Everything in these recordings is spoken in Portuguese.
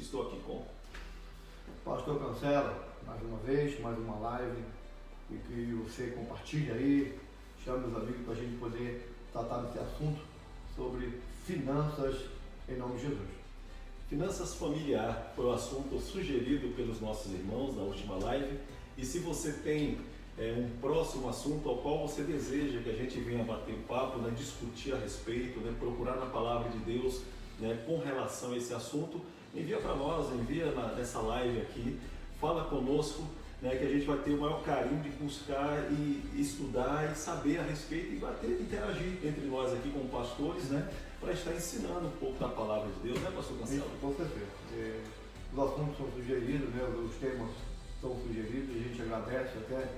Estou aqui com Pastor Cancela, mais uma vez, mais uma live, e que você compartilhe aí, chame os amigos para a gente poder tratar desse assunto sobre finanças em nome de Jesus. Finanças familiar foi o assunto sugerido pelos nossos irmãos na última live, e se você tem um próximo assunto ao qual você deseja que a gente venha bater um papo, né, discutir a respeito, né, procurar na palavra de Deus, né, com relação a esse assunto, envia para nós, envia nessa live aqui, fala conosco, né, que a gente vai ter o maior carinho de buscar e estudar e saber a respeito e bater, interagir entre nós aqui como pastores, né, para estar ensinando um pouco da palavra de Deus, né, pastor Cancela? Isso, com certeza. Os assuntos são sugeridos, né, os temas são sugeridos, e a gente agradece até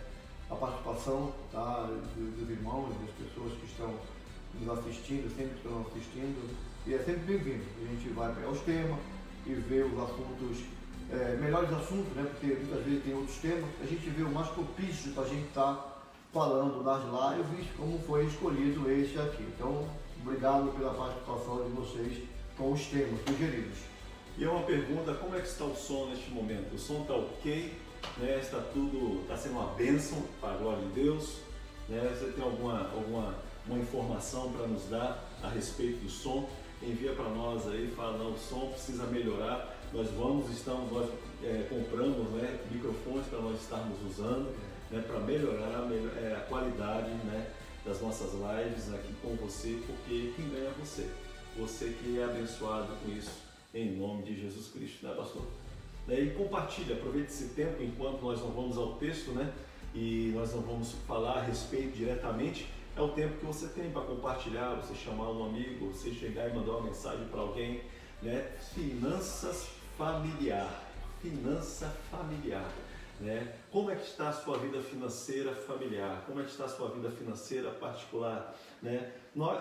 a participação, tá, dos irmãos, das pessoas que estão nos assistindo, sempre estão assistindo, e é sempre bem-vindo. A gente vai pegar os temas e ver os assuntos, melhores assuntos, né, porque muitas vezes tem outros temas, a gente vê o mais propício para a gente estar falando nas lives, como foi escolhido esse aqui. Então, obrigado pela participação de vocês com os temas sugeridos. E é uma pergunta, como é que está o som neste momento? O som está ok? Né, está sendo uma bênção para a glória de Deus, né? Você tem uma informação para nos dar a respeito do som, envia para nós aí, fala, não, o som precisa melhorar, nós compramos, né, microfones para nós estarmos usando, né, para melhorar a qualidade, né, das nossas lives aqui com você, porque quem ganha é você que é abençoado com isso, em nome de Jesus Cristo, né, pastor? E compartilha, aproveite esse tempo enquanto nós não vamos ao texto, né? E nós não vamos falar a respeito diretamente. É o tempo que você tem para compartilhar, você chamar um amigo, você chegar e mandar uma mensagem para alguém, né? Finança familiar, né? Como é que está a sua vida financeira familiar? Como é que está a sua vida financeira particular, né?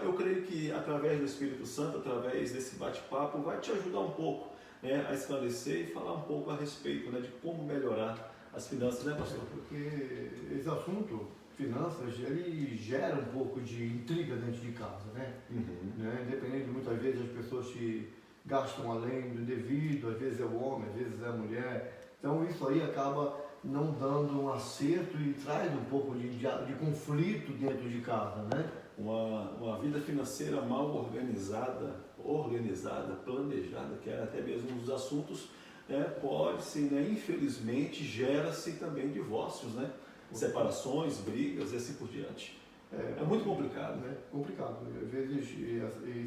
Eu creio que através do Espírito Santo, através desse bate-papo, vai te ajudar um pouco, né, a esclarecer e falar um pouco a respeito, né, de como melhorar as finanças, né, pastor? Porque esse assunto, finanças, ele gera um pouco de intriga dentro de casa, né? Né? Independente, muitas vezes as pessoas que gastam além do devido, às vezes é o homem, às vezes é a mulher. Então isso aí acaba não dando um acerto e traz um pouco de conflito dentro de casa, né? Uma vida financeira mal organizada, planejada, que era até mesmo um dos assuntos, pode-se, né, infelizmente, gera-se também divórcios, né? Separações, brigas e assim por diante. É muito complicado. Complicado. Às vezes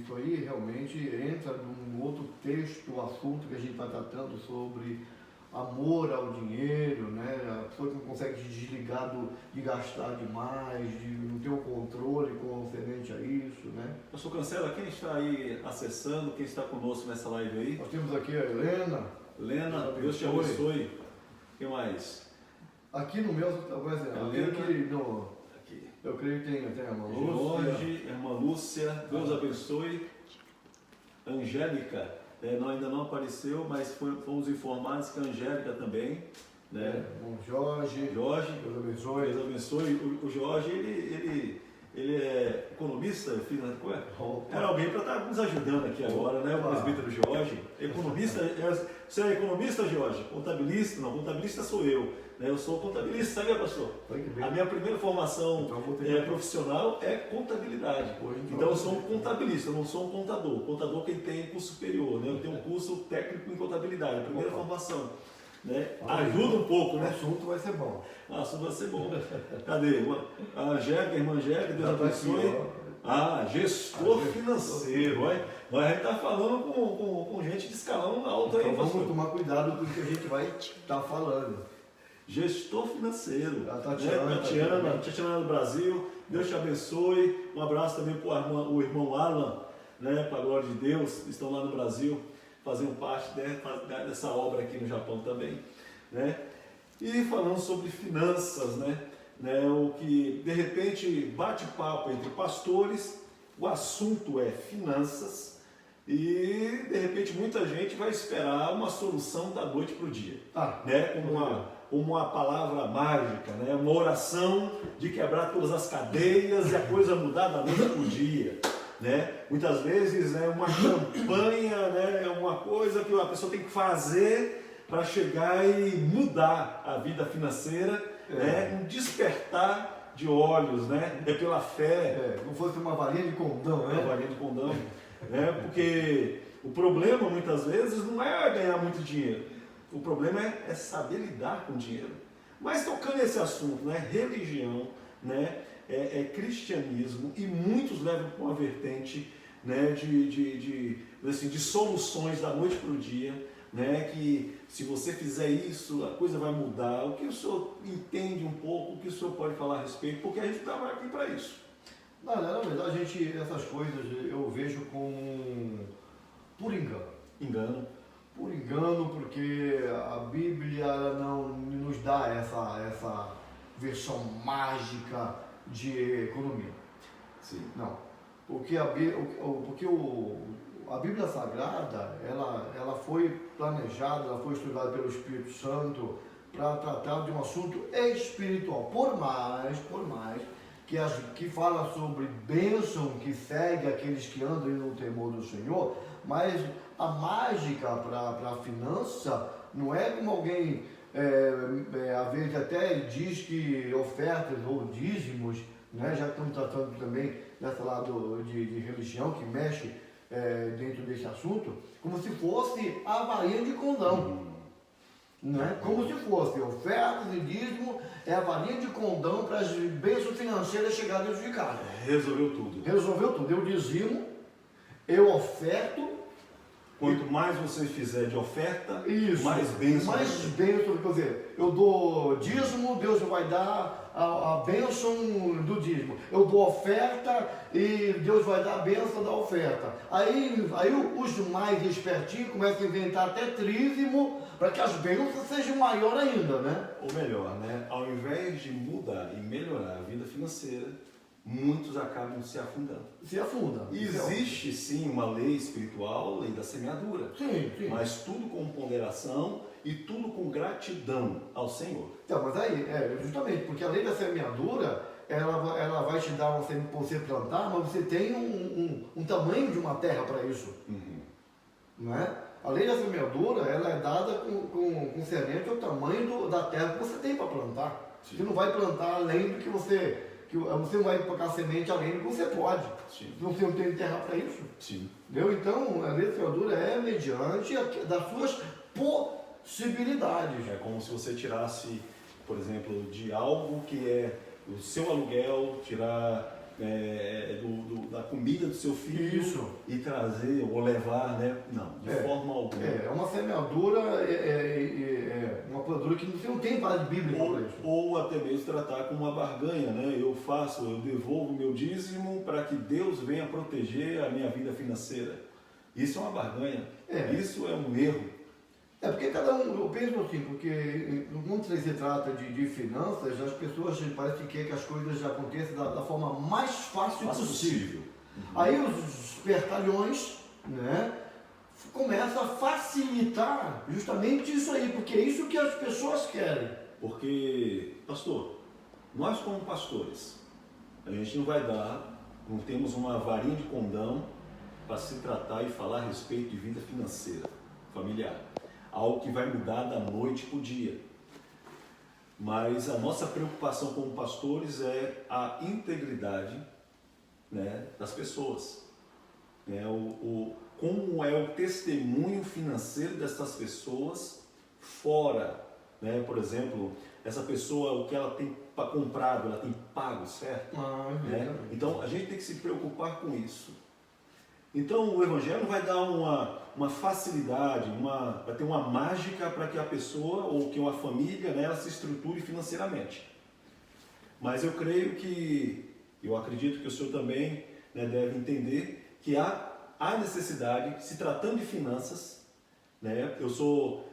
isso aí realmente entra num outro texto, assunto que a gente está tratando sobre amor ao dinheiro, né? A pessoa que não consegue se desligar de gastar demais, de não ter o controle concernente a isso, né? Pastor Cancela, quem está aí acessando, quem está conosco nessa live aí? Nós temos aqui a Helena. Helena, Deus te abençoe. Quem mais? Aqui no meu, talvez, eu creio que tem até a irmã Lúcia. Jorge, irmã Lúcia, Deus abençoe. Angélica, nós ainda não apareceu, mas fomos informados que a Angélica também, né? Bom, Jorge, Deus abençoe. Deus abençoe. O Jorge, ele é economista, era alguém para estar nos ajudando aqui agora, né? O presbítero Jorge, economista. Você é economista, Jorge? Contabilista? Não, contabilista sou eu, né? Eu sou contabilista, sabe, pastor? A minha primeira formação profissional é contabilidade. Então eu sou um contabilista, eu não sou um contador. Contador quem tem curso superior, né? Eu tenho um curso técnico em contabilidade, a primeira formação. Né? Ajuda um pouco, né? O assunto vai ser bom. O assunto vai ser bom. Cadê? A Angélica, a irmã Angélica, Deus abençoe. Gestor financeiro. Nós a gente está falando com gente de escalão alto aí. Então vamos tomar cuidado com o que a gente vai estar falando. Gestor financeiro. A Tatiana do Brasil, Deus te abençoe. Um abraço também para o irmão Alan, né? Para a glória de Deus, estão lá no Brasil, fazendo parte dessa obra aqui no Japão também, né? E falando sobre finanças, né? O que de repente bate papo entre pastores, o assunto é finanças e de repente muita gente vai esperar uma solução da noite para o dia, né? Uma palavra mágica, né? Uma oração de quebrar todas as cadeias e a coisa mudar da noite para o dia. né? Muitas vezes é uma campanha, né? É uma coisa que a pessoa tem que fazer para chegar e mudar a vida financeira, né? Um despertar de olhos, né? É pela fé. Como fosse uma varinha de condão, né? Uma varinha de condão, né? Porque o problema muitas vezes não é ganhar muito dinheiro, o problema é saber lidar com o dinheiro. Mas tocando esse assunto, né? Religião, né? Cristianismo, e muitos levam para uma vertente, né? de soluções da noite para o dia, né? Que se você fizer isso, a coisa vai mudar. O que o senhor entende um pouco, o que o senhor pode falar a respeito, porque a gente trabalha aqui para isso. Na verdade, essas coisas eu vejo como por engano. Engano. Por engano, porque a Bíblia não nos dá essa versão mágica de economia. Sim. Não. Porque a Bíblia Sagrada, ela foi planejada, ela foi estudada pelo Espírito Santo para tratar de um assunto espiritual. Por mais que fala sobre bênção que segue aqueles que andam no temor do Senhor, mas a mágica para a finança não é como alguém, às vezes até diz que ofertas ou dízimos, né, já que estamos tratando também dessa lado de religião que mexe dentro desse assunto, como se fosse a varinha de condão. Né? Como se fosse ofertas e dízimo, é a varinha de condão para as bênçãos financeiras chegarem dentro de casa. Resolveu tudo. Resolveu tudo. Eu dizimo, eu oferto. Quanto mais você fizer de oferta, isso, mais bênção. Mais bênção, quer dizer, eu dou dízimo, Deus vai dar a bênção do dízimo. Eu dou oferta e Deus vai dar a bênção da oferta. Aí os mais espertinhos começam a inventar até trízimo para que as bênçãos sejam maior ainda, né? Ou melhor, né? Ao invés de mudar e melhorar a vida financeira, muitos acabam se afundando. Se afundam. Existe sim uma lei espiritual, lei da semeadura. Sim. Mas tudo com ponderação e tudo com gratidão ao Senhor. Então, mas aí, justamente, porque a lei da semeadura, ela vai te dar uma semente para você plantar, mas você tem um tamanho de uma terra para isso. Não é? A lei da semeadura, ela é dada com semente ao tamanho da terra que você tem para plantar. Sim. Você não vai plantar além do que você não vai colocar semente além do que você pode. Sim. Você não tem terra para isso. Sim. Entendeu? Então, a lei da semeadura é mediante das suas possibilidades. É como se você tirasse, por exemplo, de algo que é o seu aluguel, tirar da comida do seu filho. Isso. E trazer ou levar, né? Não, de forma alguma. É uma semeadura, uma plantura que você não tem base bíblica para isso. Ou até mesmo tratar como uma barganha, né? Eu devolvo meu dízimo para que Deus venha proteger a minha vida financeira. Isso é uma barganha. Isso é um erro. Porque cada um, eu penso assim, porque quando se trata de finanças, as pessoas parecem que as coisas aconteçam da forma mais fácil possível. Aí os espertalhões, né, começam a facilitar justamente isso aí, porque é isso que as pessoas querem. Porque, pastor, nós como pastores, a gente não temos uma varinha de condão para se tratar e falar a respeito de vida financeira, familiar. Algo que vai mudar da noite para o dia. Mas a nossa preocupação como pastores é a integridade, né, das pessoas. Como é o testemunho financeiro dessas pessoas fora. Né? Por exemplo, essa pessoa, o que ela tem comprado, ela tem pago, certo? Né? Então a gente tem que se preocupar com isso. Então o Evangelho vai dar uma facilidade, vai ter uma mágica para que a pessoa ou que uma família, né, ela se estruture financeiramente. Mas eu acredito que o senhor também, né, deve entender que há necessidade, se tratando de finanças, né,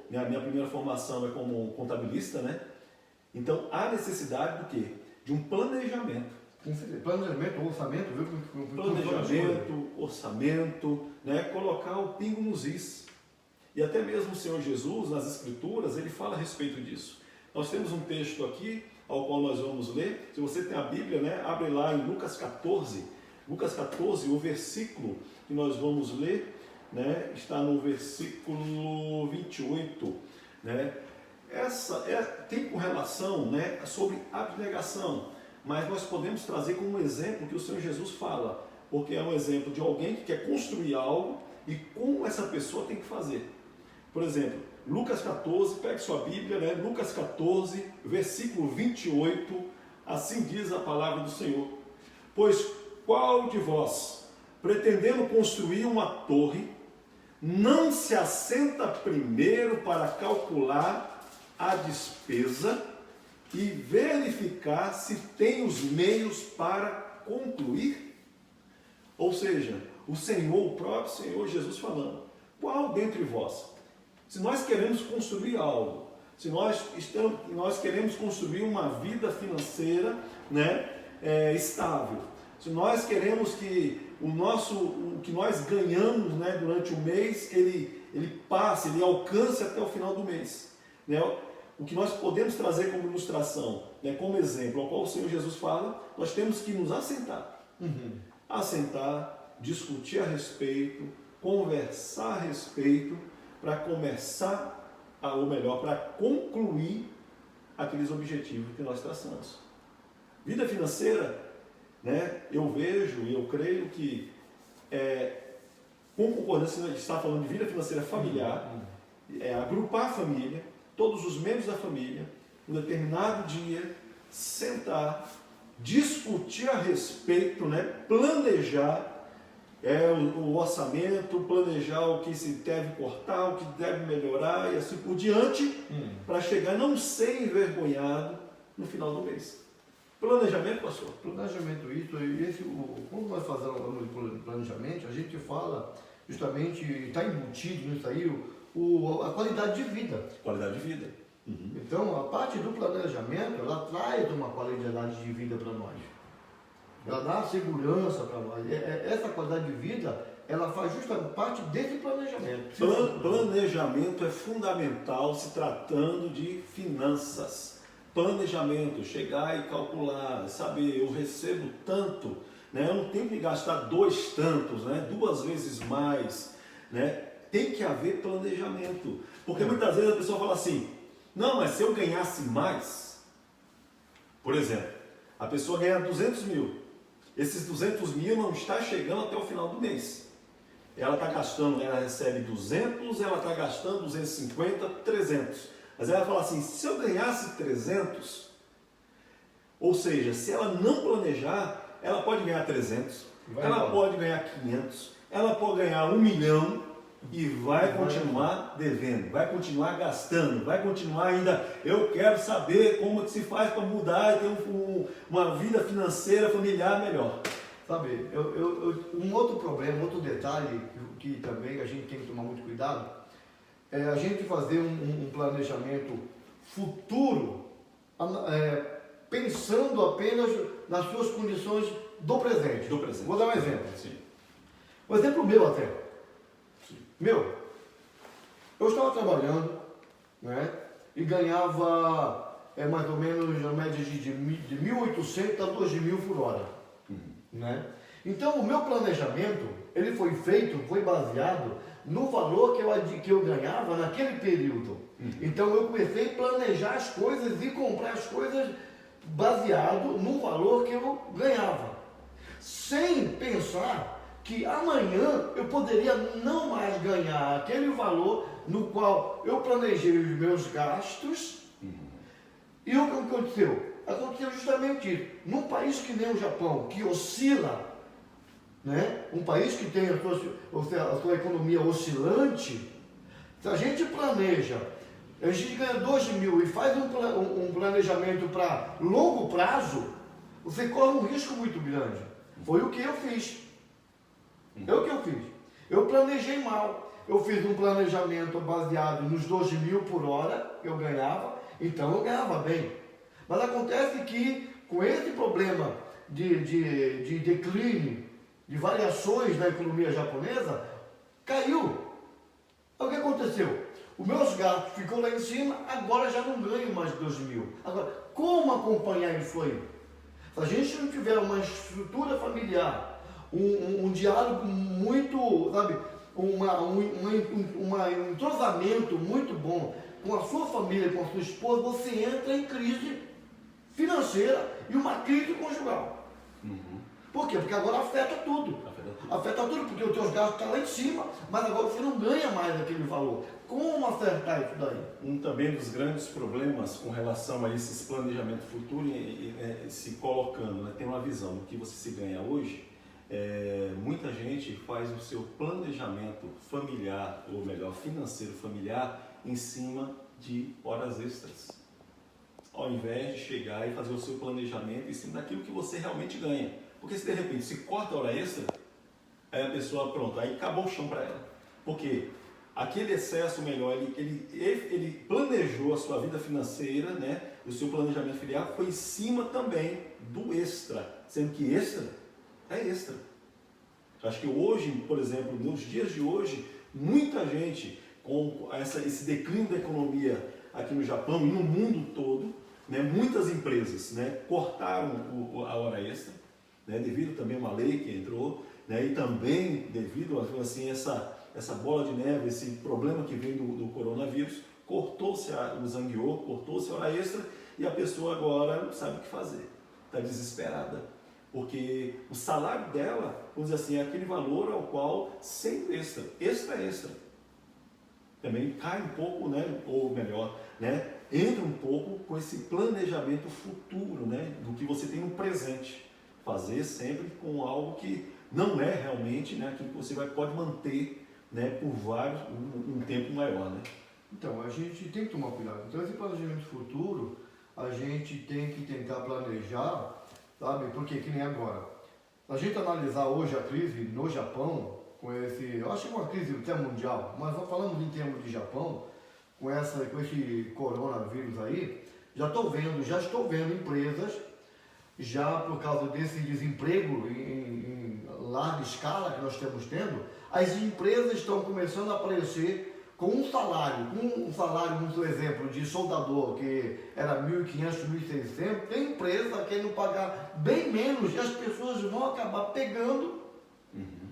minha primeira formação é como contabilista, né? Então há necessidade do quê? De um planejamento. Planejamento, orçamento, viu? Planejamento, orçamento, né? Colocar o pingo nos is. E até mesmo o Senhor Jesus, nas Escrituras, ele fala a respeito disso. Nós temos um texto aqui, ao qual nós vamos ler. Se você tem a Bíblia, né? Abre lá em Lucas 14, Lucas 14, o versículo que nós vamos ler, né, está no versículo 28, né? Tem com relação, né, sobre abnegação, mas nós podemos trazer como um exemplo que o Senhor Jesus fala, porque é um exemplo de alguém que quer construir algo e como essa pessoa tem que fazer. Por exemplo, Lucas 14, pegue sua Bíblia, né? Lucas 14, versículo 28, assim diz a palavra do Senhor: pois qual de vós, pretendendo construir uma torre, não se assenta primeiro para calcular a despesa e verificar se tem os meios para concluir? Ou seja, o próprio Senhor Jesus falando: qual dentre vós, se nós queremos construir algo, se nós queremos construir uma vida financeira, né, estável, se nós queremos que o que nós ganhamos, né, durante o mês, ele passe, ele alcance até o final do mês, né? O que nós podemos trazer como ilustração, né, como exemplo, ao qual o Senhor Jesus fala, nós temos que nos assentar. Assentar, discutir a respeito, conversar a respeito, para começar, ou melhor, para concluir aqueles objetivos que nós traçamos. Vida financeira, né, eu vejo e eu creio que, com concordância, a gente está falando de vida financeira familiar, agrupar a família, todos os membros da família, um determinado dia, sentar, discutir a respeito, né, planejar o orçamento, planejar o que se deve cortar, o que deve melhorar e assim por diante, para chegar, não ser envergonhado no final do mês. Planejamento, pastor? Planejamento, quando nós falamos de planejamento, a gente fala justamente, está embutido nisso aí, a qualidade de vida. Qualidade de vida. Então, a parte do planejamento, ela traz uma qualidade de vida para nós. Ela dá segurança para nós. Essa qualidade de vida, ela faz justamente parte desse planejamento. Planejamento é fundamental se tratando de finanças. Planejamento, chegar e calcular, saber, eu recebo tanto, né? Eu não tenho que gastar 2 tantos, né? 2 vezes mais, né? Tem que haver planejamento, porque muitas vezes a pessoa fala assim: não, mas se eu ganhasse mais, por exemplo, a pessoa ganha 200 mil, esses 200 mil não está chegando até o final do mês, ela está gastando, ela recebe 200, ela está gastando 250, 300, mas ela fala assim: se eu ganhasse 300, ou seja, se ela não planejar, ela pode ganhar 300, pode ganhar 500, ela pode ganhar 1 milhão e vai continuar devendo, vai continuar gastando, vai continuar ainda. Eu quero saber como que se faz para mudar e ter uma vida financeira familiar melhor. Sabe, um outro problema, outro detalhe que também a gente tem que tomar muito cuidado, é a gente fazer um planejamento futuro, pensando apenas nas suas condições do presente. Vou dar um exemplo. Sim. Um exemplo meu até. Eu estava trabalhando, né, e ganhava mais ou menos na média de 1.800 a 2.000 por hora. Né? Então o meu planejamento, ele foi baseado no valor que eu ganhava naquele período. Então eu comecei a planejar as coisas e comprar as coisas baseado no valor que eu ganhava, sem pensar que amanhã eu poderia não mais ganhar aquele valor no qual eu planejei os meus gastos. E o que aconteceu? Aconteceu justamente isso. Num país que nem o Japão, que oscila, né? Um país que tem a sua economia oscilante, se a gente planeja, a gente ganha 2.000 e faz um planejamento para longo prazo, você corre um risco muito grande. Foi o que eu fiz. Eu planejei mal. Eu fiz um planejamento baseado nos 2.000 por hora que eu ganhava, então eu ganhava bem. Mas acontece que com esse problema de declínio, de variações da economia japonesa, caiu. O que aconteceu? Os meus gastos ficou lá em cima, agora já não ganho mais 2.000. Agora, como acompanhar isso aí? Se a gente não tiver uma estrutura familiar, um diálogo muito, sabe, um entrosamento muito bom com a sua família, com a sua esposa, você entra em crise financeira e uma crise conjugal. Por quê? Porque agora afeta tudo. Afeta tudo porque os teus gastos estão lá em cima, mas agora você não ganha mais aquele valor. Como acertar isso daí? Um também dos grandes problemas com relação a esses planejamentos futuros se colocando, né? Tem uma visão do que você se ganha hoje. Muita gente faz o seu planejamento familiar, ou melhor, financeiro familiar, em cima de horas extras. Ao invés de chegar e fazer o seu planejamento em cima daquilo que você realmente ganha. Porque se de repente se corta a hora extra, aí a pessoa, pronto, aí acabou o chão para ela. Porque aquele excesso melhor, ele planejou a sua vida financeira, né? O seu planejamento familiar foi em cima também do extra, sendo que extra é extra. Acho que hoje, por exemplo, nos dias de hoje, muita gente com esse declínio da economia aqui no Japão e no mundo todo, né? Muitas empresas, né? Cortaram a hora extra, né? Devido também a uma lei que entrou, né? E também devido assim, essa bola de neve, esse problema que vem do coronavírus, cortou-se o zangueô, cortou-se a hora extra e a pessoa agora não sabe o que fazer, está desesperada, porque o salário dela, vamos dizer assim, é aquele valor ao qual sem extra, também cai um pouco, né? Ou melhor, né? Entra um pouco com esse planejamento futuro, né? Do que você tem no presente, fazer sempre com algo que não é realmente, né, aquilo que você pode manter, né, por um tempo maior, né? Então, a gente tem que tomar cuidado. Então, esse planejamento futuro, a gente tem que tentar planejar, sabe? Porque que nem agora. A gente analisar hoje a crise no Japão, eu acho que é uma crise até mundial, mas falando em termos de Japão, com esse coronavírus aí, já estou vendo empresas, já por causa desse desemprego em larga escala que nós estamos tendo, as empresas estão começando a aparecer com um salário, vamos dar um exemplo, de soldador, que era 1.500, 1.600, tem empresa querendo pagar bem menos e as pessoas vão acabar pegando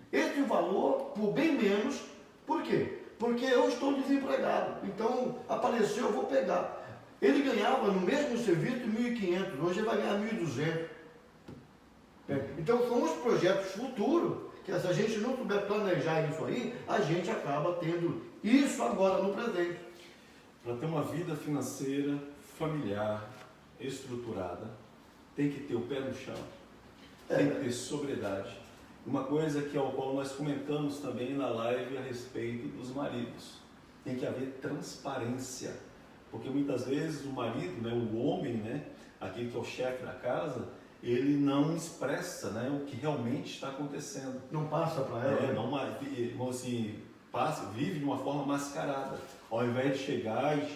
esse valor por bem menos. Por quê? Porque eu estou desempregado, então apareceu, eu vou pegar. Ele ganhava no mesmo serviço 1.500, hoje ele vai ganhar 1.200. Então são os projetos futuros que se a gente não souber planejar isso aí, a gente acaba tendo isso agora no presente. Para ter uma vida financeira, familiar, estruturada, tem que ter o pé no chão, tem que ter sobriedade. Uma coisa que ao qual nós comentamos também na live a respeito dos maridos, tem que haver transparência, porque muitas vezes o marido, né, o homem, né, aquele que é o chefe da casa, ele não expressa, né, o que realmente está acontecendo. Não passa para ela. Não assim, vive de uma forma mascarada, ao invés de chegar e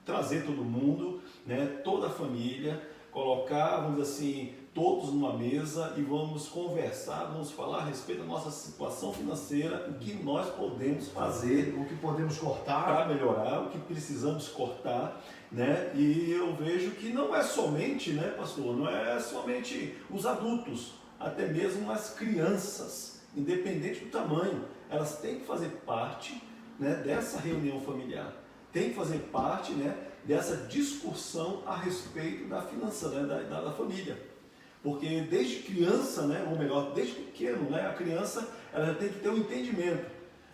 trazer todo mundo, né, toda a família, colocar, vamos dizer assim, todos numa mesa e vamos conversar, vamos falar a respeito da nossa situação financeira, o que nós podemos fazer, o que podemos cortar para melhorar, o que precisamos cortar, né? E eu vejo que não é somente, né, pastor, não é somente os adultos, até mesmo as crianças, independente do tamanho, elas têm que fazer parte, né, dessa reunião familiar, têm que fazer parte, né, dessa discussão a respeito da finança, né, da família. Porque desde criança, né, ou melhor, desde pequeno, né, a criança ela já tem que ter um entendimento,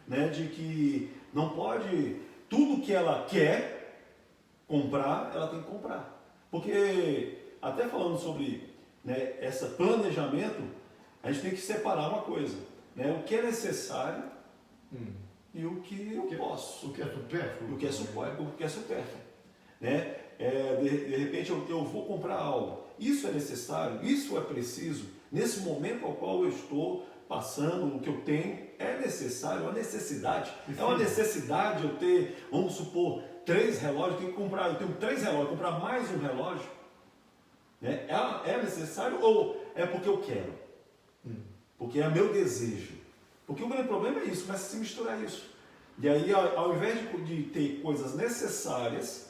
né, de que não pode, tudo que ela quer comprar, ela tem que comprar. Porque, até falando sobre, né, esse planejamento, a gente tem que separar uma coisa, né, o que é necessário e o que eu posso. O que é supérfluo. O que é supérfluo. Né? De repente eu vou comprar algo, isso é necessário, isso é preciso, nesse momento ao qual eu estou passando, o que eu tenho é necessário, é uma necessidade. É uma necessidade eu ter, vamos supor, 3 relógios, eu tenho 3 relógios, comprar mais um relógio, né? É necessário ou é porque eu quero? Porque é meu desejo. Porque o grande problema é isso, começa a se misturar isso. E aí, ao invés de ter coisas necessárias,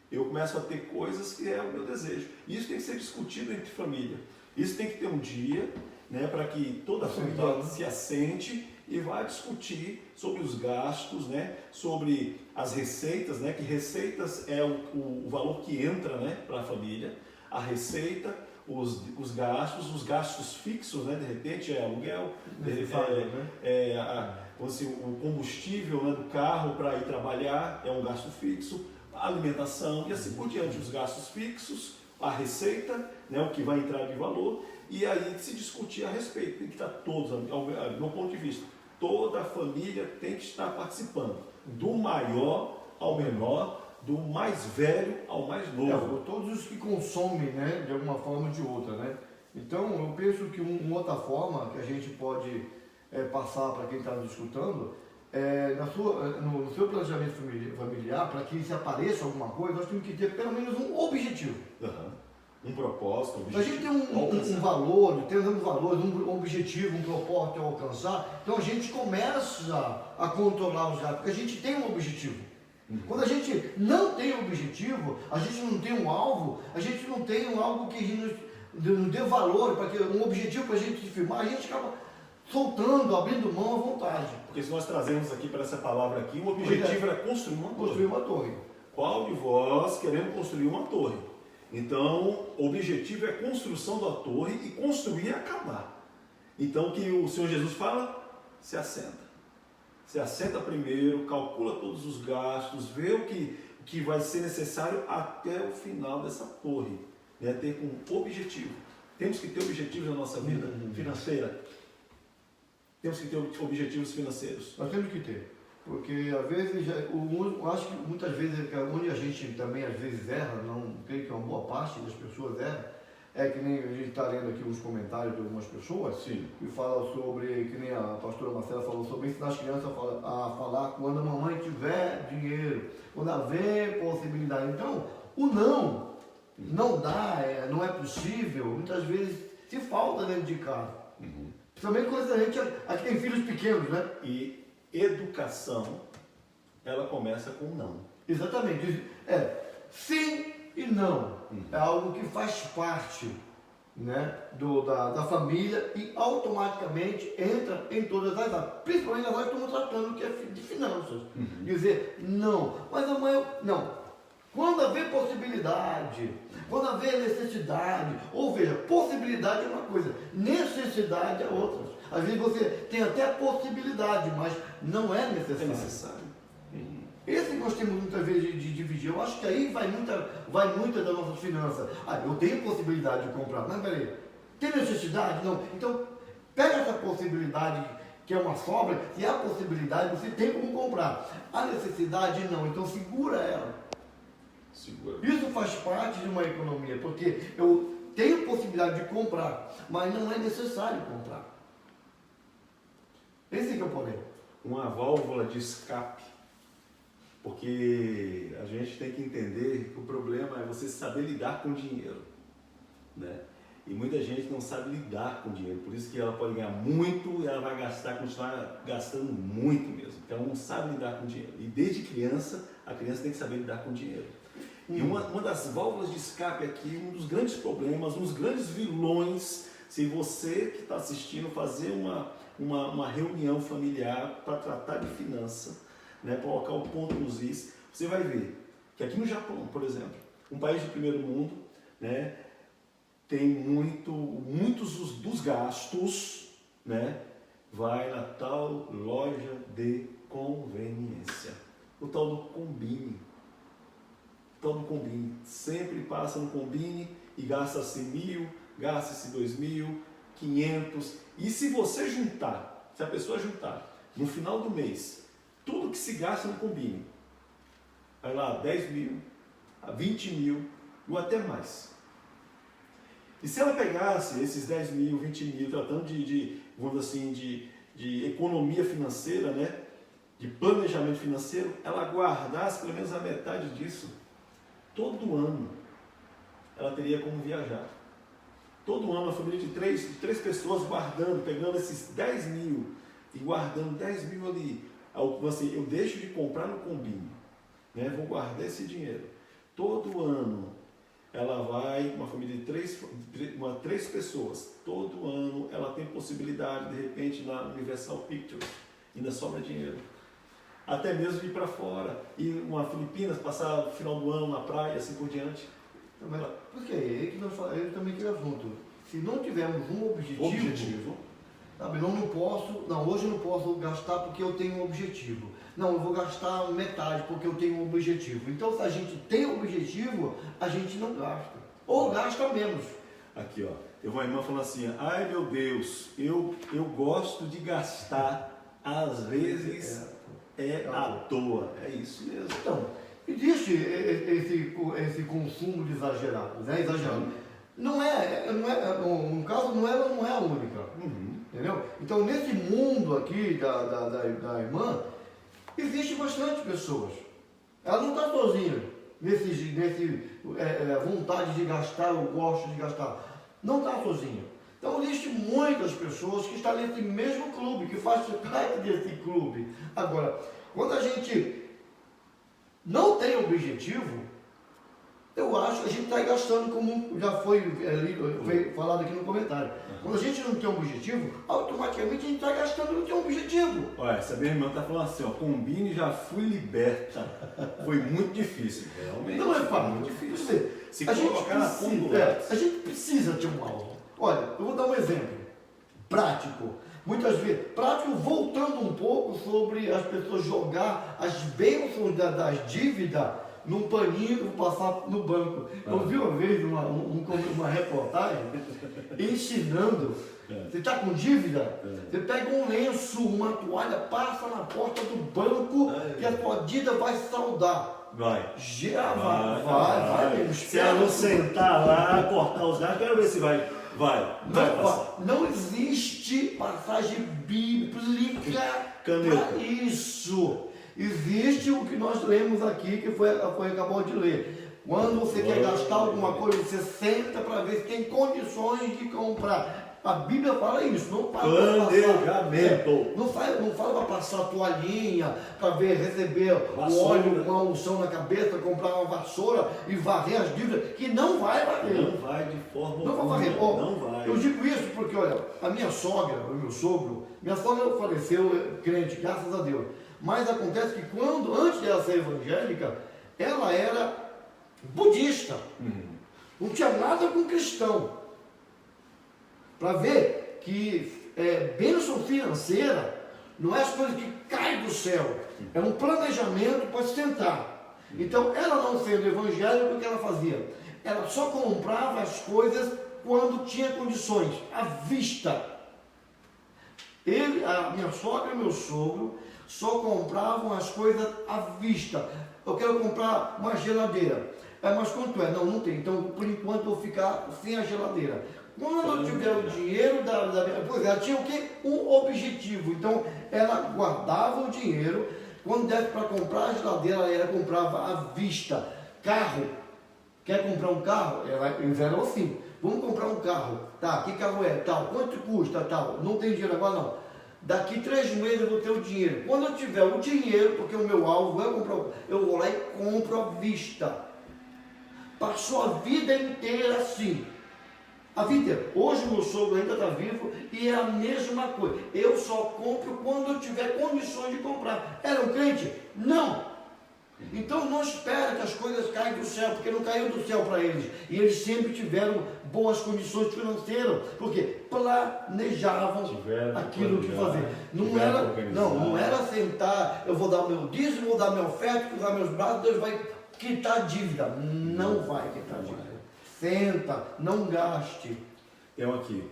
eu começo a ter coisas que é o meu desejo. Isso tem que ser discutido entre família. Isso tem que ter um dia né, para que toda a família se assente e vá discutir sobre os gastos, né, sobre as receitas, né, que receitas é o valor que entra, né, para a família, a receita, os gastos fixos, né, de repente é aluguel, o combustível, né, do carro para ir trabalhar é um gasto fixo, a alimentação e assim por diante, os gastos fixos, a receita, né, o que vai entrar de valor, e aí se discutir a respeito, tem que estar todos, do meu ponto de vista, toda a família tem que estar participando, do maior ao menor, do mais velho ao mais novo. Todos os que consomem, né, de alguma forma ou de outra, né? Então, eu penso que uma outra forma que a gente pode passar para quem está nos escutando, no seu planejamento familiar, para que se apareça alguma coisa, nós temos que ter pelo menos um objetivo. Um propósito, um objetivo. A gente tem um valor, temos valores, um objetivo, um propósito a alcançar, então a gente começa a controlar os gastos, porque a gente tem um objetivo. Quando a gente não tem um objetivo, a gente não tem um alvo, a gente não tem algo que nos dê valor, um objetivo para a gente se firmar, a gente acaba soltando, abrindo mão à vontade. Porque se nós trazemos aqui para essa palavra aqui, o objetivo era construir uma torre. Construir uma torre. Qual de vós queremos construir uma torre? Então, o objetivo é a construção da torre e construir e acabar. Então, o que o Senhor Jesus fala? Se assenta. Se assenta primeiro, calcula todos os gastos, vê o que vai ser necessário até o final dessa torre. Né? Ter um objetivo. Temos que ter objetivos na nossa vida financeira. Temos que ter objetivos financeiros. Nós temos que ter. Porque às vezes, eu acho que muitas vezes, onde a gente também às vezes erra, não creio que uma boa parte das pessoas erra, é que nem a gente está lendo aqui os comentários de algumas pessoas, Sim. Que falam sobre, que nem a pastora Marcela falou sobre ensinar as crianças a falar quando a mamãe tiver dinheiro, quando haver possibilidade. Então, o não dá, não é possível, muitas vezes se falta dentro de casa. Principalmente quando a gente aqui tem filhos pequenos, né? E educação, ela começa com não. Exatamente. Sim e não. É algo que faz parte, né, da família e automaticamente entra em todas as áreas. Principalmente agora que estamos tratando que é de finanças. Dizer não. Mas amanhã, não. Quando haver possibilidade, quando haver necessidade, ou veja, possibilidade é uma coisa, necessidade é outra. Às vezes você tem até possibilidade, mas não é necessário. É necessário. Esse que nós temos muitas vezes de dividir. Eu acho que aí vai muita das nossas finanças. Eu tenho possibilidade de comprar, mas peraí, tem necessidade? Não. Então, pega essa possibilidade que é uma sobra, se há possibilidade, você tem como comprar. A necessidade não, então segura ela. Isso faz parte de uma economia, porque eu tenho possibilidade de comprar, mas não é necessário comprar. Esse que é o poder. Uma válvula de escape. Porque a gente tem que entender que o problema é você saber lidar com o dinheiro. Né? E muita gente não sabe lidar com o dinheiro. Por isso que ela pode ganhar muito e ela vai continuar gastando muito mesmo. Porque ela não sabe lidar com o dinheiro. E desde criança, a criança tem que saber lidar com o dinheiro. E uma das válvulas de escape aqui, um dos grandes problemas, um dos grandes vilões, se você que está assistindo fazer uma reunião familiar para tratar de finança, né, para colocar o ponto nos is, você vai ver que aqui no Japão, por exemplo, um país de primeiro mundo, né, tem muitos dos gastos, né, vai na tal loja de conveniência, o tal do Combini. Todo Combini, sempre passa no Combini e gasta-se 1.000, gasta-se 2.000, 500. E se você juntar, se a pessoa juntar no final do mês, tudo que se gasta no Combini, vai lá 10.000, 20.000 ou até mais. E se ela pegasse esses 10.000, 20.000, tratando vamos assim, de economia financeira, né, de planejamento financeiro, ela guardasse pelo menos a metade disso, todo ano ela teria como viajar. Todo ano, uma família de três pessoas guardando, pegando esses 10.000 e guardando 10.000 ali. Assim, eu deixo de comprar no Combini, né? Vou guardar esse dinheiro. Todo ano ela vai, uma família de três pessoas, todo ano ela tem possibilidade, de repente, na Universal Pictures, ainda sobra dinheiro. Até mesmo ir para fora, ir uma Filipinas, passar o final do ano na praia, assim por diante. Mas, porque é que nós falamos também aquele assunto. Se não tivermos um objetivo, sabe, não posso, não, hoje eu não posso gastar porque eu tenho um objetivo. Não, eu vou gastar metade porque eu tenho um objetivo. Então, se a gente tem um objetivo, a gente não gasta. Ou gasta menos. Aqui, ó. Teve uma irmã falando assim, ai meu Deus, eu gosto de gastar, às vezes à toa. É isso mesmo. Então, existe esse consumo de exagerado, né? Exagerado. Não é, no caso, ela não é a única. Entendeu? Então, nesse mundo aqui da irmã, existe bastante pessoas. Ela não está sozinha nesse vontade de gastar, eu gosto de gastar. Não está sozinha. Então, existem muitas pessoas que estão nesse mesmo clube, que fazem parte desse clube. Agora, quando a gente não tem objetivo, eu acho que a gente está gastando, como já foi falado aqui no comentário. Quando a gente não tem um objetivo, automaticamente a gente está gastando e não tem um objetivo. Olha, essa minha irmã está falando assim, ó, combine, já fui liberta. Foi muito difícil, realmente. Não é fácil. Muito difícil. Se colocar na ponta do a gente precisa de um alvo. Olha, eu vou dar um exemplo prático. Muitas vezes, prático, voltando um pouco sobre as pessoas jogar as bênçãos das dívidas num paninho que vou passar no banco. Eu vi uma vez uma reportagem ensinando, você está com dívida, você pega um lenço, uma toalha, passa na porta do banco que a sua dívida vai saldar. Vai. Já vai. Se ela não sentar lá, cortar os dados, quero ver se vai. Não existe passagem bíblica para isso. Existe o que nós lemos aqui, que foi acabou de ler. Quando você quer gastar alguma coisa, você senta para ver se tem condições de comprar. A Bíblia fala isso, não fala planejamento. Não fala para passar toalhinha, para receber o óleo com a unção na cabeça, comprar uma vassoura e varrer as dívidas, que não vai varrer. Não vai de forma não vai varrer. Não vai. Eu digo isso porque, olha, a minha sogra, o meu sogro, minha sogra faleceu crente, graças a Deus. Mas acontece que antes dela ser evangélica, ela era budista. Não tinha nada com cristão. Para ver que bênção financeira não é as coisas que caem do céu. É um planejamento para sustentar. Então, ela não sendo evangélica, o que ela fazia? Ela só comprava as coisas quando tinha condições, à vista. A minha sogra e meu sogro só compravam as coisas à vista. Eu quero comprar uma geladeira. Mas quanto é? Não tem. Então, por enquanto, eu vou ficar sem a geladeira. Quando eu tiver o dinheiro pois ela tinha o quê? Um objetivo. Então, ela guardava o dinheiro. Quando desse para comprar a geladeira, ela comprava à vista. Carro. Quer comprar um carro? Eles eram assim. Vamos comprar um carro. Tá, que carro é? Tal. Quanto custa? Tal. Não tem dinheiro agora, não. Daqui 3 meses eu vou ter o dinheiro. Quando eu tiver o dinheiro, porque o meu alvo é comprar, eu vou lá e compro à vista. Passou a vida inteira assim. A vida, hoje o meu sogro ainda está vivo e é a mesma coisa. Eu só compro quando eu tiver condições de comprar. Era um crente? Não. Então não espera que as coisas caiam do céu, porque não caiu do céu para eles. E eles sempre tiveram boas condições financeiras, porque planejavam aquilo que fazer. Não era sentar, eu vou dar o meu dízimo, vou dar minha oferta, cruzar meus braços, Deus vai quitar a dívida. Não vai quitar a dívida. Senta, não gaste. Tem aqui.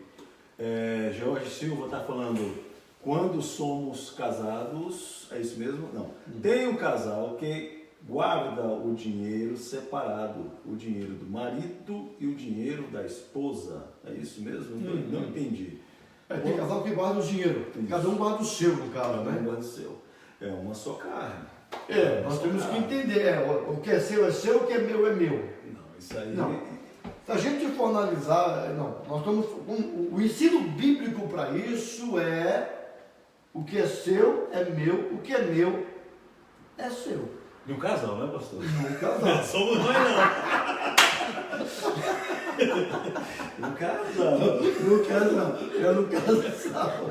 Jorge Silva está falando, quando somos casados, é isso mesmo? Não. Tem um casal que guarda o dinheiro separado, o dinheiro do marido e o dinheiro da esposa. É isso mesmo? Não entendi. Tem casal que guarda o dinheiro. Isso. Cada um guarda o seu, no caso, né? Guarda o seu. É uma só carne. Nós temos que entender. O que é seu, o que é meu, é meu. Não, isso aí... Não. Se a gente for analisar, nós estamos, o ensino bíblico para isso é o que é seu é meu, o que é meu é seu. De um casal, né, pastor? No casal. Somos nós não. No casal. No casal. É no casal.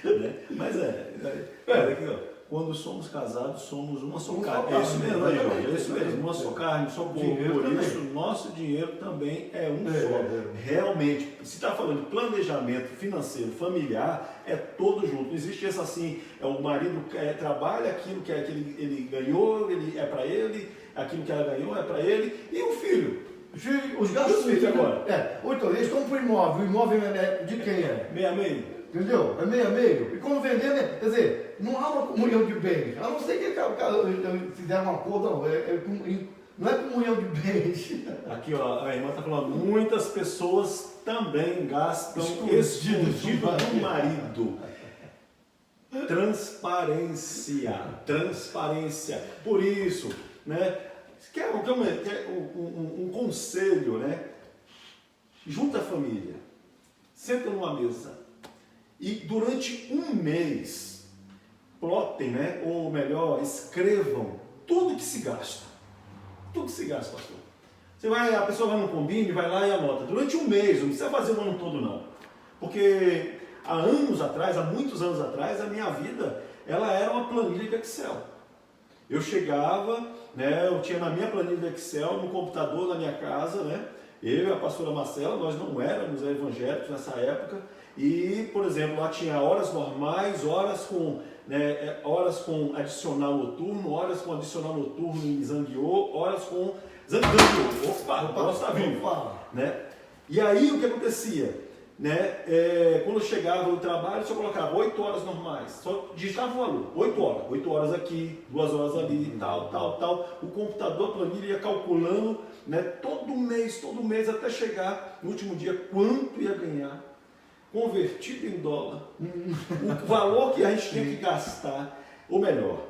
Né? Mas olha aqui, ó. Quando somos casados, somos uma só carne. É isso mesmo, aí, Jorge. É isso mesmo. Uma só carne, um só corpo. Por isso, nosso dinheiro também é um só. Realmente, se está falando de planejamento financeiro, familiar, é todo junto. Não existe essa assim, o marido trabalha aquilo que ele ganhou, é para ele, aquilo que ela ganhou é para ele, e o filho. Os gastos filhos agora. Então, eles compram um imóvel. O imóvel é de quem é? Meio a meio. Entendeu? É meio a meio. E quando vender, quer dizer, não há uma comunhão de bens. A não ser que o cara fizer um acordo, não. Não é comunhão de bens. Aqui, ó, a irmã está falando, muitas pessoas também gastam escondido do marido. Transparência. Por isso, né? Quer um conselho, né? Junta a família, senta numa mesa e durante um mês plotem, né? Ou melhor, escrevam tudo que se gasta. Tudo que se gasta, pastor. A pessoa vai no Combine, vai lá e anota. Durante um mês, não precisa fazer o ano todo não. Porque há muitos anos atrás, a minha vida, ela era uma planilha de Excel. Eu chegava, né, eu tinha na minha planilha de Excel, no computador da minha casa, né, eu e a pastora Marcela, nós não éramos evangélicos nessa época, e, por exemplo, lá tinha horas normais, horas com adicional noturno, horas com adicional noturno em Zanguiô, horas com Zanguiô. Opa, o Paulo está vivo. Né? E aí o que acontecia? Né? Quando eu chegava no trabalho, só colocava 8 horas normais, só digitava o valor, 8 horas aqui, 2 horas ali, tal. O computador, a planilha ia calculando, né, todo mês, até chegar no último dia, quanto ia ganhar, convertido em dólar, o valor que a gente tinha que gastar, ou melhor,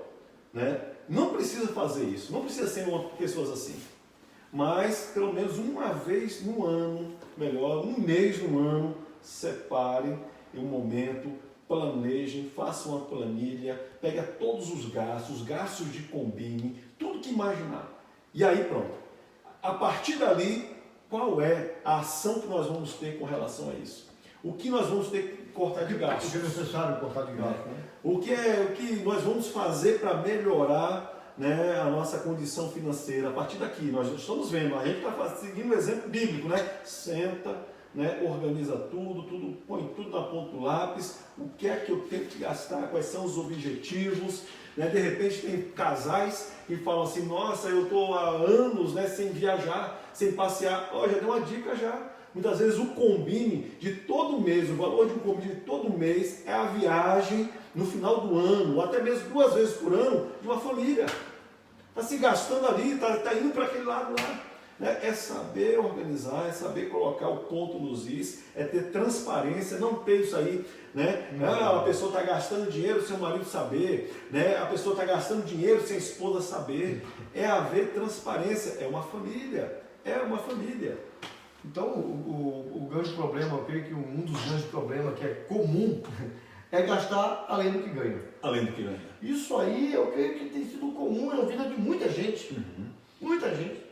né? Não precisa fazer isso, não precisa ser pessoas assim, mas pelo menos uma vez no ano, melhor, um mês no ano, separem um momento, planejem, façam uma planilha, pega todos os gastos de Combine, tudo que imaginar. E aí pronto. A partir dali, qual é a ação que nós vamos ter com relação a isso? O que nós vamos ter que cortar de gastos? O que é necessário cortar de gastos, né? O que nós vamos fazer para melhorar, né, a nossa condição financeira? A partir daqui, nós estamos vendo, a gente está seguindo o exemplo bíblico, né? Senta, né, organiza tudo, põe tudo na ponta do lápis, o que é que eu tenho que gastar, quais são os objetivos, né? De repente tem casais que falam assim, nossa, eu estou há anos, né, sem viajar, sem passear. Já dei uma dica já. Muitas vezes o Combine de todo mês, o valor de um Combine de todo mês é a viagem no final do ano, ou até mesmo 2 vezes por ano, de uma família. Está se gastando ali, está indo para aquele lado lá. Né? É saber organizar, é saber colocar o ponto nos is, é ter transparência, não ter isso aí, né? A pessoa está gastando dinheiro sem o marido saber, né? A pessoa está gastando dinheiro sem a esposa saber. É haver transparência, é uma família. Então, o grande problema, eu creio que um dos grandes problemas que é comum é gastar além do que ganha. Além do que ganha. Isso aí, eu creio que tem sido comum na vida de muita gente. Muita gente.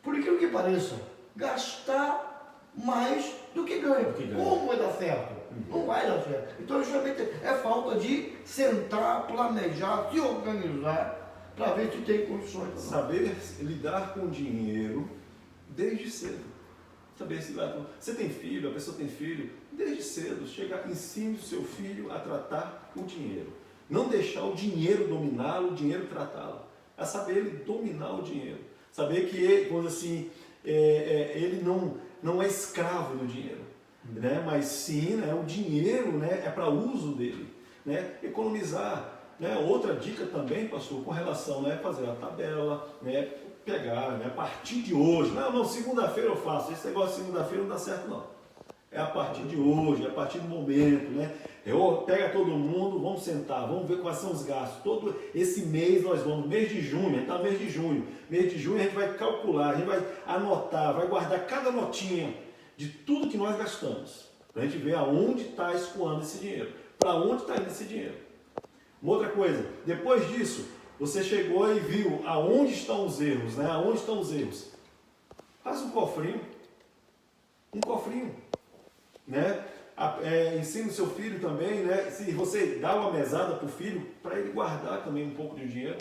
Por incrível que pareça, gastar mais do que ganha. Como vai dar certo? Não vai dar certo. Então, justamente, é falta de sentar, planejar, se organizar, para ver se tem condições. Saber lidar com o dinheiro desde cedo. Saber se você tem filho, a pessoa tem filho, desde cedo, ensine o seu filho a tratar o dinheiro. Não deixar o dinheiro dominá-lo, o dinheiro tratá-lo. É saber ele dominar o dinheiro. Saber que ele, quando assim, ele não é escravo do dinheiro, né? Mas sim, né, o dinheiro, né, é para uso dele. Né? Economizar. Né? Outra dica também, pastor, com relação, né, fazer a tabela, né, pegar, né, a partir de hoje. Não, segunda-feira eu faço. Esse negócio de segunda-feira não dá certo, não. É a partir de hoje, é a partir do momento, né? Pega todo mundo, vamos sentar, vamos ver quais são os gastos. Todo esse mês nós vamos, mês de junho, a gente está no mês de junho. Mês de junho a gente vai calcular, a gente vai anotar, vai guardar cada notinha de tudo que nós gastamos. Para a gente ver aonde está escoando esse dinheiro, para onde está indo esse dinheiro. Uma outra coisa, depois disso, Você chegou e viu aonde estão os erros, né? Aonde estão os erros? Faz um cofrinho, né? Ensina o seu filho também, né? Se você dá uma mesada para o filho, para ele guardar também um pouco de dinheiro,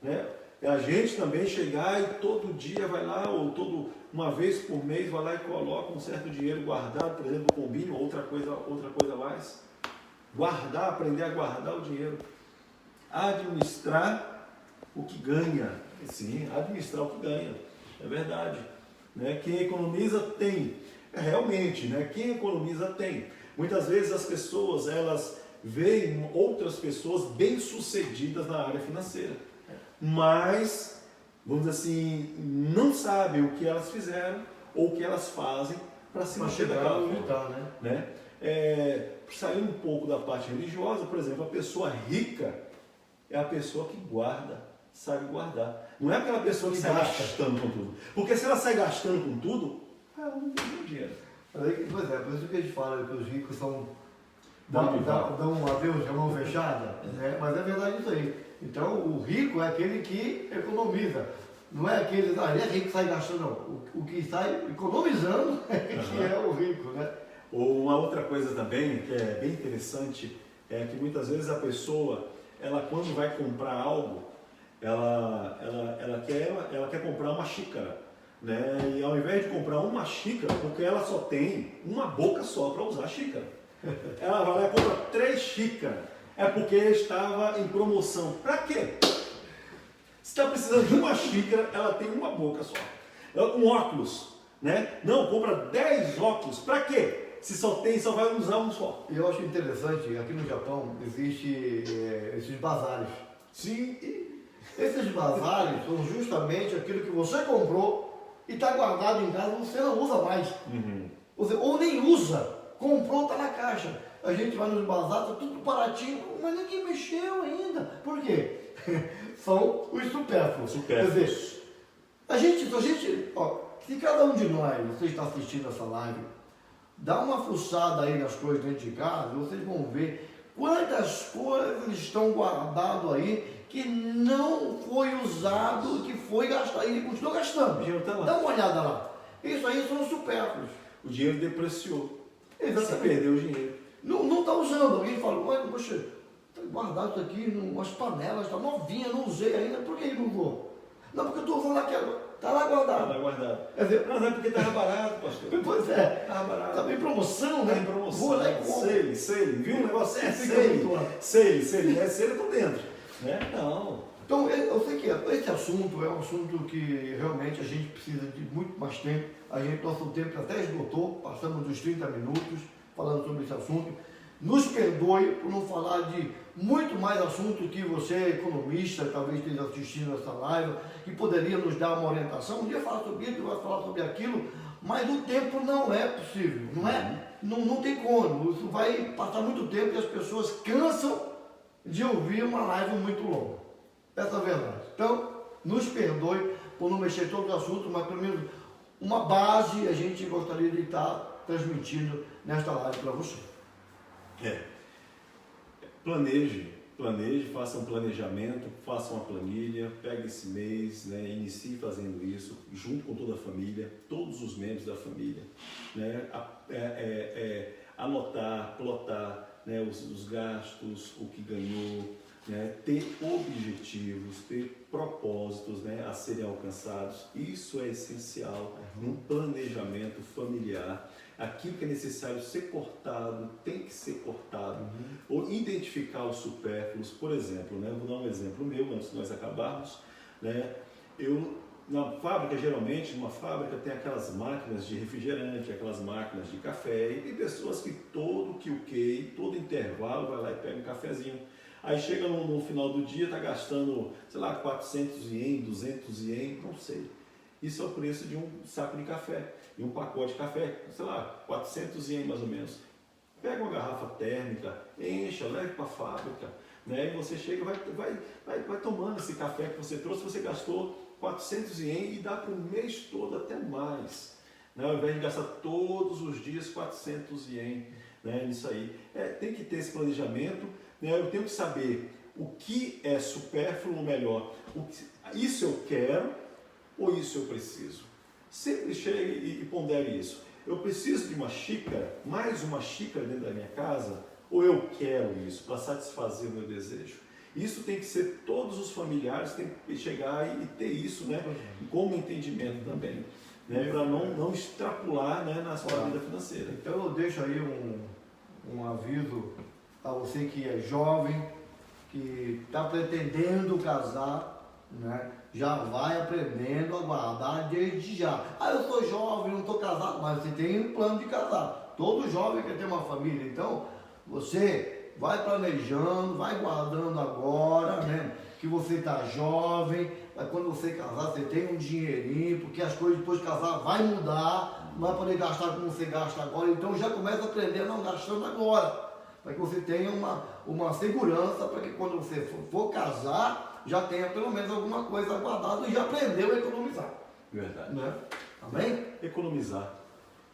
né? A gente também chegar e todo dia vai lá, ou uma vez por mês vai lá e coloca um certo dinheiro guardado, por exemplo, combine outra coisa a mais. Guardar, aprender a guardar o dinheiro. Administrar o que ganha. Sim, administrar o que ganha. É verdade. Né? Quem economiza tem. Realmente, né? Quem economiza tem. Muitas vezes as pessoas, elas veem outras pessoas bem-sucedidas na área financeira. Mas, vamos dizer assim, não sabem o que elas fizeram ou o que elas fazem para se manter daquela forma. Né? Saindo um pouco da parte religiosa, por exemplo, a pessoa rica é a pessoa que guarda, sabe guardar. Não é aquela pessoa que sai gastando com tudo. Porque se ela sai gastando com tudo, ela não tem dinheiro. Pois é, por isso que a gente fala que os ricos dão um adeus de mão fechada, né? Mas é verdade isso aí. Então, o rico é aquele que economiza. Não é aquele, ele é rico que sai gastando, não. O que sai economizando que é o rico, né? Ou uma outra coisa também, que é bem interessante, é que muitas vezes a pessoa, ela quando vai comprar algo, ela quer comprar uma xícara, né? E ao invés de comprar uma xícara, porque ela só tem uma boca só para usar a xícara, ela vai lá e compra 3 xícaras. É porque estava em promoção. Para quê? Se está precisando de uma xícara, ela tem uma boca só. Um óculos, né? Não, compra 10 óculos. Para quê? Se só vai usar um só. Eu acho interessante, aqui no Japão existe esses bazares. Sim. Esses bazares são justamente aquilo que você comprou e está guardado em casa, você não usa mais. Uhum. Ou nem usa. Comprou, está na caixa. A gente vai nos bazares, tá tudo baratinho, mas ninguém mexeu ainda. Por quê? São os supérfluos. Quer dizer, se cada um de nós, você está assistindo essa live, dá uma fuçada aí nas coisas dentro de casa, vocês vão ver quantas coisas estão guardadas aí que não foi usado, que foi gastado, e continuou gastando. O dinheiro tá lá. Dá uma olhada lá. Isso aí são os supérfluos. O dinheiro depreciou. Exatamente. Você perdeu o dinheiro. Não está usando. Alguém fala, olha, poxa, está guardado isso aqui, umas panelas, está novinha, não usei ainda, por que não vou? Não, porque eu estou usando aqui agora. Está lá guardado. Está lá guardado. Quer dizer, não é porque estava barato, pastor. Pois é. Estava barato. Estava em promoção, né? Está em promoção. Vou lá e compro. Sei. Viu um negócio? Sei. Eu tô dentro. Né? Não. Então, eu sei que esse assunto é um assunto que realmente a gente precisa de muito mais tempo. Nosso tempo até esgotou, passamos dos 30 minutos falando sobre esse assunto. Nos perdoe por não falar de muito mais assunto que você, economista, talvez esteja assistindo essa live, que poderia nos dar uma orientação. Um dia fala sobre isso, vai falar sobre aquilo, mas o tempo não é possível, não é? Não tem como. Isso vai passar muito tempo e as pessoas cansam de ouvir uma live muito longa. Essa é a verdade. Então, nos perdoe por não mexer em todos os assuntos, mas pelo menos uma base a gente gostaria de estar transmitindo nesta live para você. Planeje, faça um planejamento, faça uma planilha, pegue esse mês, né, inicie fazendo isso, junto com toda a família, todos os membros da família, né, anotar, plotar, né, os gastos, o que ganhou, né, ter objetivos, ter propósitos, né, a serem alcançados. Isso é essencial num planejamento familiar. Aquilo que é necessário ser cortado, tem que ser cortado. Ou identificar os supérfluos. Por exemplo, né, vou dar um exemplo meu, antes de nós acabarmos. Né, na fábrica, geralmente, numa fábrica tem aquelas máquinas de refrigerante, aquelas máquinas de café, e tem pessoas que todo intervalo vai lá e pega um cafezinho. Aí chega no final do dia, está gastando, sei lá, 400 ien, 200 ien, não sei. Isso é o preço de um saco de café, de um pacote de café, sei lá, 400 ien mais ou menos. Pega uma garrafa térmica, encha, leve para a fábrica, né? E você chega e vai tomando esse café que você trouxe, você gastou 400 ien e dá para o mês todo até mais, né? Ao invés de gastar todos os dias 400 ien, né? Isso aí. Tem que ter esse planejamento, né? Eu tenho que saber o que é supérfluo ou melhor, isso eu quero ou isso eu preciso. Sempre chegue e pondere isso. Eu preciso de uma xícara, mais uma xícara dentro da minha casa, ou eu quero isso para satisfazer o meu desejo? Isso tem que ser, todos os familiares têm que chegar e ter isso, né, como entendimento também, né, para não extrapolar, né, na sua vida financeira. Então eu deixo aí um aviso a você que é jovem, que está pretendendo casar, né, já vai aprendendo a guardar desde já. Ah, eu sou jovem, não estou casado, mas você tem um plano de casar. Todo jovem quer ter uma família, então você vai planejando, vai guardando agora, né? Que você está jovem, mas quando você casar, você tem um dinheirinho, porque as coisas depois de casar vai mudar, não vai poder gastar como você gasta agora, então já começa a aprender não gastando agora, para que você tenha uma segurança, para que quando você for casar, já tenha pelo menos alguma coisa guardada e já aprendeu a economizar. Verdade. Né? Amém? Economizar,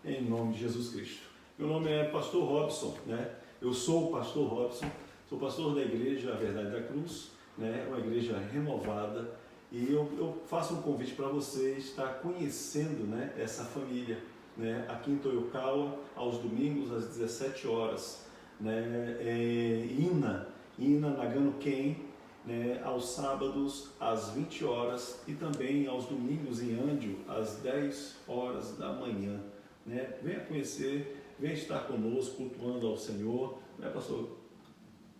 em nome de Jesus Cristo. Meu nome é Pastor Robson, né? Eu sou o Pastor Robson, sou pastor da igreja A Verdade da Cruz, né? Uma igreja renovada, e eu faço um convite para você estar conhecendo, né, essa família, né? Aqui em Toyokawa, aos domingos às 17 horas, né? Ina Nagano Ken, né? Aos sábados às 20 horas e também aos domingos em Andio às 10 horas da manhã, né? Venha conhecer. Vem estar conosco, cultuando ao Senhor, né, pastor?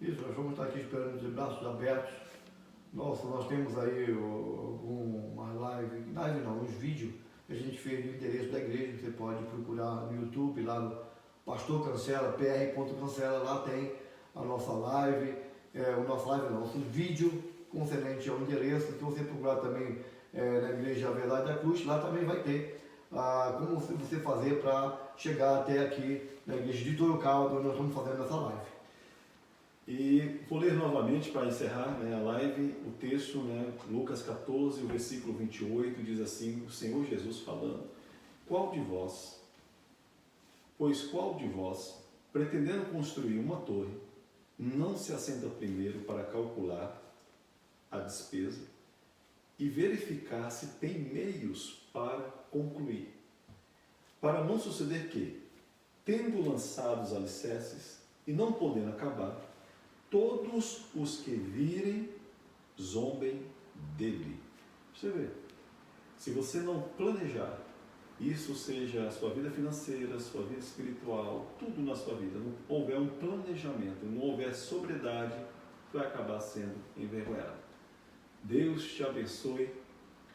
Isso, nós vamos estar aqui esperando de braços abertos. Nossa, nós temos aí alguma live não, uns vídeos que a gente fez no endereço da igreja, você pode procurar no YouTube, lá no Pastor Cancela, pr.cancela, lá tem a nossa live, nosso vídeo concernente ao endereço. Se você procurar também na igreja A Verdade da Cruz, lá também vai ter como você fazer para chegar até aqui na igreja de Toyokawa, onde nós estamos fazendo essa live. E vou ler novamente para encerrar, né, a live, o texto, né, Lucas 14, o versículo 28, diz assim, o Senhor Jesus falando: qual de vós, pretendendo construir uma torre, não se assenta primeiro para calcular a despesa e verificar se tem meios para concluir, para não suceder que, tendo lançado os alicerces e não podendo acabar, todos os que virem zombem dele. Você vê, se você não planejar, isso seja a sua vida financeira, a sua vida espiritual, tudo na sua vida, não houver um planejamento, não houver sobriedade, vai acabar sendo envergonhado. Deus te abençoe,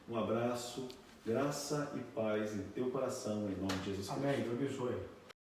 um abraço, graça e paz em teu coração, em nome de Jesus Cristo. Amém, Deus abençoe.